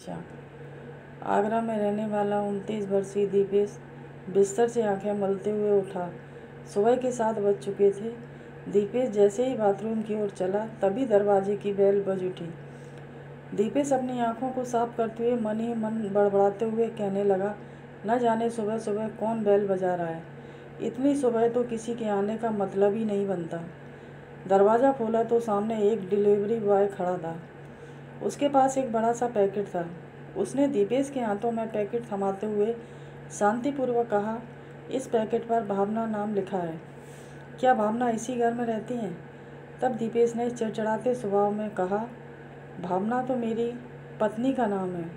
समस्या। आगरा में रहने वाला 29 वर्षीय दीपेश बिस्तर से आंखें मलते हुए उठा। सुबह के 7 बज चुके थे। दीपेश जैसे ही बाथरूम की ओर चला तभी दरवाजे की बेल बज उठी। दीपेश अपनी आंखों को साफ करते हुए मन ही मन बड़बड़ाते हुए कहने लगा, न जाने सुबह सुबह कौन बेल बजा रहा है। इतनी सुबह तो किसी के आने का मतलब ही नहीं बनता। दरवाज़ा खोला तो सामने एक डिलीवरी बॉय खड़ा था। उसके पास एक बड़ा सा पैकेट था। उसने दीपेश के हाथों में पैकेट थमाते हुए शांतिपूर्वक कहा, इस पैकेट पर भावना नाम लिखा है। क्या भावना इसी घर में रहती हैं? तब दीपेश ने चिड़चिड़ाते स्वभाव में कहा, भावना तो मेरी पत्नी का नाम है।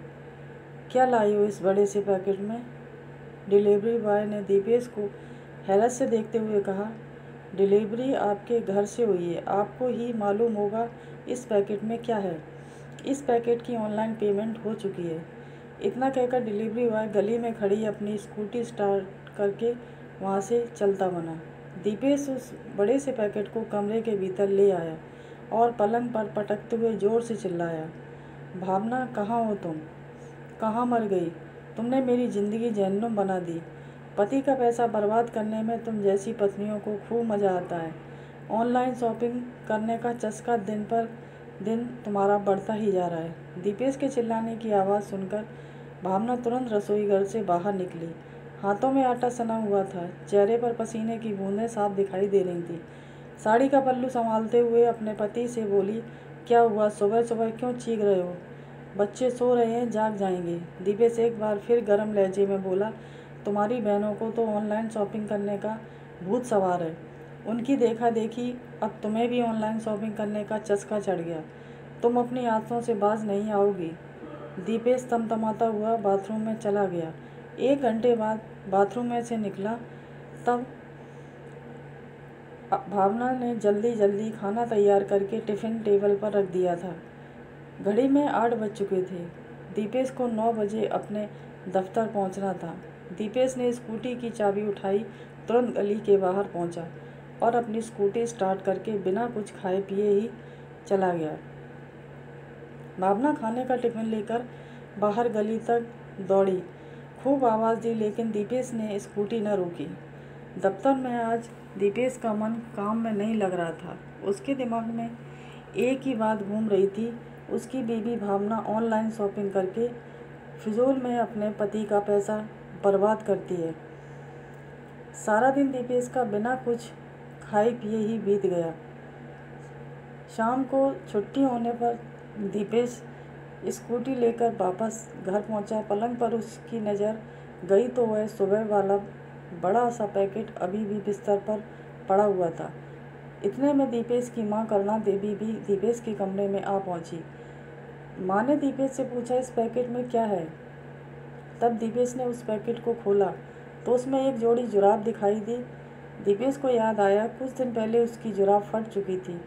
क्या लाई हो इस बड़े से पैकेट में? डिलीवरी बॉय ने दीपेश को हैरत से देखते हुए कहा, डिलीवरी आपके घर से हुई है, आपको ही मालूम होगा इस पैकेट में क्या है। इस पैकेट की ऑनलाइन पेमेंट हो चुकी है। इतना कहकर डिलीवरी बॉय गली में खड़ी अपनी स्कूटी स्टार्ट करके वहाँ से चलता बना। दीपेश उस बड़े से पैकेट को कमरे के भीतर ले आया और पलंग पर पटकते हुए ज़ोर से चिल्लाया, भावना कहाँ हो तुम? कहाँ मर गई? तुमने मेरी ज़िंदगी जहन्नुम बना दी। पति का पैसा बर्बाद करने में तुम जैसी पत्नियों को खूब मज़ा आता है। ऑनलाइन शॉपिंग करने का चस्का दिन पर दिन तुम्हारा बढ़ता ही जा रहा है। दीपेश के चिल्लाने की आवाज़ सुनकर भावना तुरंत रसोई घर से बाहर निकली। हाथों में आटा सना हुआ था, चेहरे पर पसीने की बूंदें साफ दिखाई दे रही थी। साड़ी का पल्लू संभालते हुए अपने पति से बोली, क्या हुआ, सुबह सुबह क्यों चीख रहे हो? बच्चे सो रहे हैं, जाग जाएंगे। दीपेश एक बार फिर गर्म लहजे में बोला, तुम्हारी बहनों को तो ऑनलाइन शॉपिंग करने का भूत सवार है। उनकी देखा देखी अब तुम्हें भी ऑनलाइन शॉपिंग करने का चस्का चढ़ गया। तुम अपनी आदतों से बाज नहीं आओगी। दीपेश तमतमाता हुआ बाथरूम में चला गया। 1 घंटे बाद बाथरूम में से निकला तब भावना ने जल्दी जल्दी खाना तैयार करके टिफ़िन टेबल पर रख दिया था। घड़ी में 8 बज चुके थे। दीपेश को 9 बजे अपने दफ्तर पहुंचना था। दीपेश ने स्कूटी की चाबी उठाई, तुरंत गली के बाहर पहुंचा और अपनी स्कूटी स्टार्ट करके बिना कुछ खाए पिए ही चला गया। भावना खाने का टिफ़िन लेकर बाहर गली तक दौड़ी, खूब आवाज़ दी, लेकिन दीपेश ने स्कूटी न रोकी। दफ्तर में आज दीपेश का मन काम में नहीं लग रहा था। उसके दिमाग में एक ही बात घूम रही थी, उसकी बीवी भावना ऑनलाइन शॉपिंग करके फिजूल में अपने पति का पैसा बर्बाद करती है। सारा दिन दीपेश का बिना कुछ खाए पिए ही बीत गया। शाम को छुट्टी होने पर दीपेश स्कूटी लेकर वापस घर पहुंचा। पलंग पर उसकी नज़र गई तो वह सुबह वाला बड़ा सा पैकेट अभी भी बिस्तर पर पड़ा हुआ था। इतने में दीपेश की मां करुणा देवी भी दीपेश के कमरे में आ पहुंची। मां ने दीपेश से पूछा, इस पैकेट में क्या है? तब दीपेश ने उस पैकेट को खोला तो उसमें एक जोड़ी जुराब दिखाई दी। दीपेश को याद आया, कुछ दिन पहले उसकी जुराब फट चुकी थी,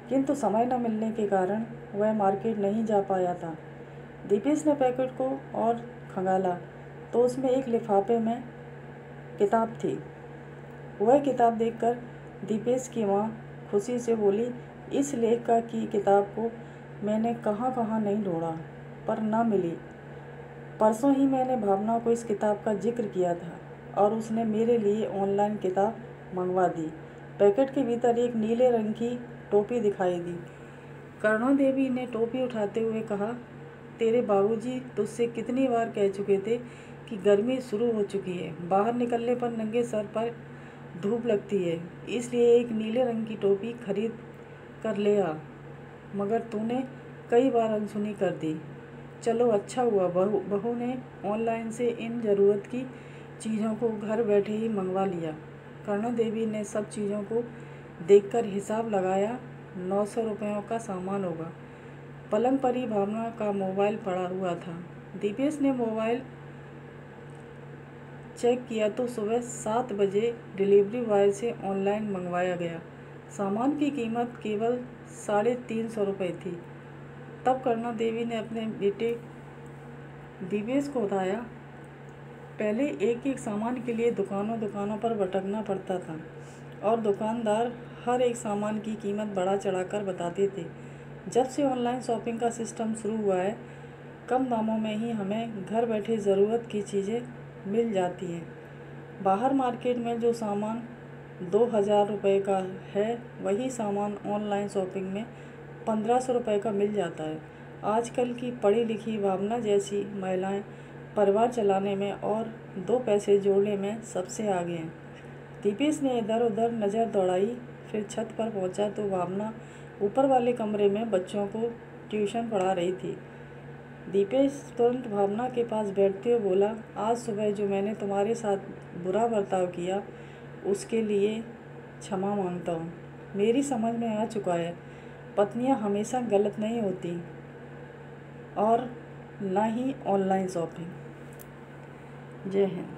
किंतु समय न मिलने के कारण वह मार्केट नहीं जा पाया था। दीपेश ने पैकेट को और खंगाला तो उसमें एक लिफाफे में किताब थी। वह किताब देखकर दीपेश की माँ खुशी से बोली, इस लेखक की किताब को मैंने कहाँ कहाँ नहीं ढूंढा पर न मिली। परसों ही मैंने भावना को इस किताब का जिक्र किया था और उसने मेरे लिए ऑनलाइन किताब मंगवा दी। पैकेट के भीतर एक नीले रंग की टोपी दिखाई दी। करुणा देवी ने टोपी उठाते हुए कहा, तेरे बाबूजी तुझसे कितनी बार कह चुके थे कि गर्मी शुरू हो चुकी है, बाहर निकलने पर नंगे सर पर धूप लगती है, इसलिए एक नीले रंग की टोपी खरीद कर ले आ, मगर तूने कई बार अनसुनी कर दी। चलो अच्छा हुआ बहू ने ऑनलाइन से इन ज़रूरत की चीज़ों को घर बैठे ही मंगवा लिया। करुणा देवी ने सब चीज़ों को देखकर हिसाब लगाया, 900 रुपयों का सामान होगा। पलंग पर ही भावना का मोबाइल पड़ा हुआ था। दीपेश ने मोबाइल चेक किया तो सुबह 7 बजे डिलीवरी बॉय से ऑनलाइन मंगवाया गया सामान की कीमत केवल 350 रुपये थी। तब करुणा देवी ने अपने बेटे दीपेश को बताया, पहले एक एक सामान के लिए दुकानों पर भटकना पड़ता था और दुकानदार हर एक सामान की कीमत बढ़ा चढ़ाकर बताते थे। जब से ऑनलाइन शॉपिंग का सिस्टम शुरू हुआ है कम दामों में ही हमें घर बैठे ज़रूरत की चीज़ें मिल जाती हैं। बाहर मार्केट में जो सामान 2000 रुपये का है, वही सामान ऑनलाइन शॉपिंग में 1500 रुपये का मिल जाता है। आजकल की पढ़ी लिखी भावना जैसी महिलाएं परिवार चलाने में और 2 पैसे जोड़ने में सबसे आगे हैं। दीपेश ने इधर उधर नज़र दौड़ाई, फिर छत पर पहुंचा तो भावना ऊपर वाले कमरे में बच्चों को ट्यूशन पढ़ा रही थी। दीपेश तुरंत भावना के पास बैठते हुए बोला, आज सुबह जो मैंने तुम्हारे साथ बुरा बर्ताव किया उसके लिए क्षमा मांगता हूँ। मेरी समझ में आ चुका है, पत्नियाँ हमेशा गलत नहीं होती, और ना ही ऑनलाइन शॉपिंग। जय हिंद।